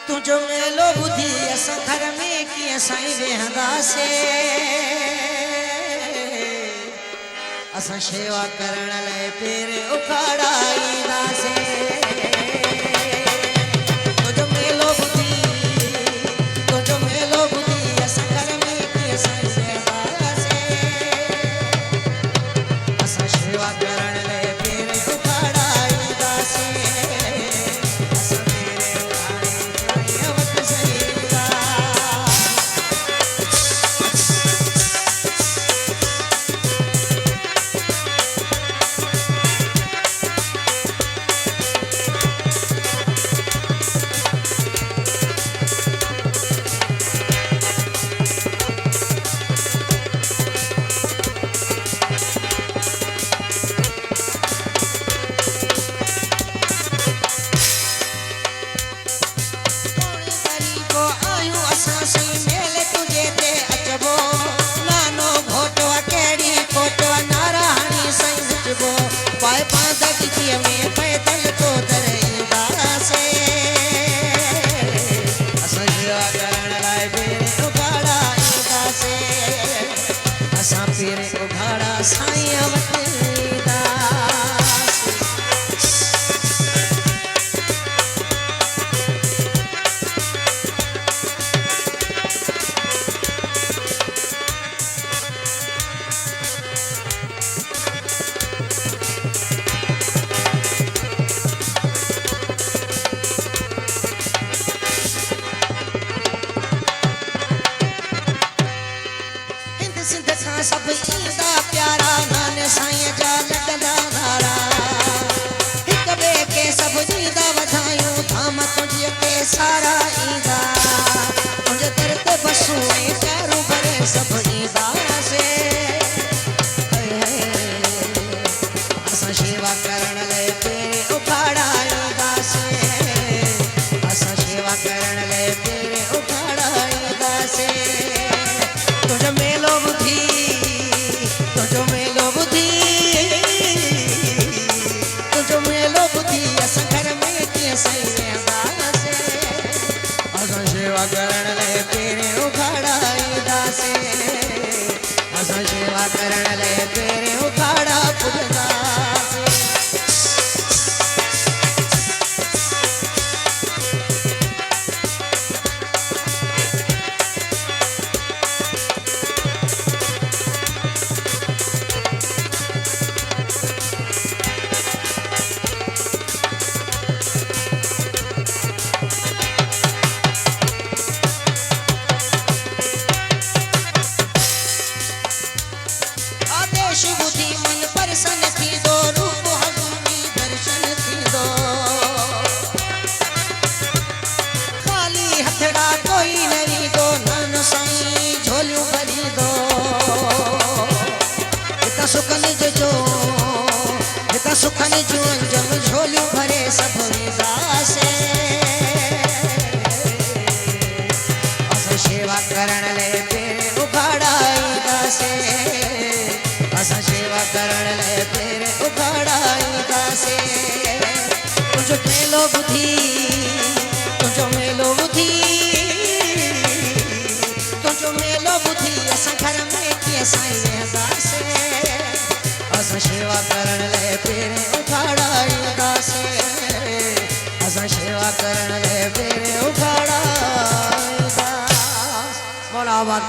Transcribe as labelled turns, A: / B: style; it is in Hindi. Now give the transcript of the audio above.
A: तुझो मेलो बुद्धि असां घर में कीअं साईं वेहंदासे असां शेवा करण लाइ पेरे उखाड़ा ईंदासे तुझो मेलो बुद्धि असां घर में कीअं साईं वेहंदासे असां शेवा करण लाइ पेरे उखाड़ा ईंदासे सब ईंदा प्यारा नान साईं जा लॻंदा नारा हिक ॿिए खे सभु ॾींदा वधायूं धाम तुंहिंजे ते सारा ईंदा तुंहिंजे दर ते बसूं ऐं प्यारूं भरे सभु ईंदासीं असां शेवा करण लाइ पेरे उखाड़ा ईंदासीं असां शेवा करण लाइ पेरे उखाड़ा ईंदासीं तुंहिंजो मेलो बुधी असां घर में कीअं साईं वेहंदासे असां शेवा करण लाइ पेरे उखाड़ा ईंदासे असां शेवा करण लाइ पेरे उखाड़ा पुॼंदासे बुद्धि मन प्रसन्न थींदो रूप हजूरी दर्शन थींदो खाली हथड़ा कोई न ॾींदो नानो साईं झोलियूं भरींदो हितां सुखनि जूं अंजम झोलियूं भरे सभु ईंदासीं असां शेवा करण लाइ पेरे उखाड़ा ईंदासीं असां शेवा करण लाइ पेरे उखाड़ा ईंदासीं तुंहिंजो मेलो बुधी असां घर में कीअं साईं वेहंदासीं असां शेवा करण लाइ पेरे उखाड़ा ईंदासीं असां शेवा करण लाइ पेरे उखाड़ा ईंदासीं। बोला आबाद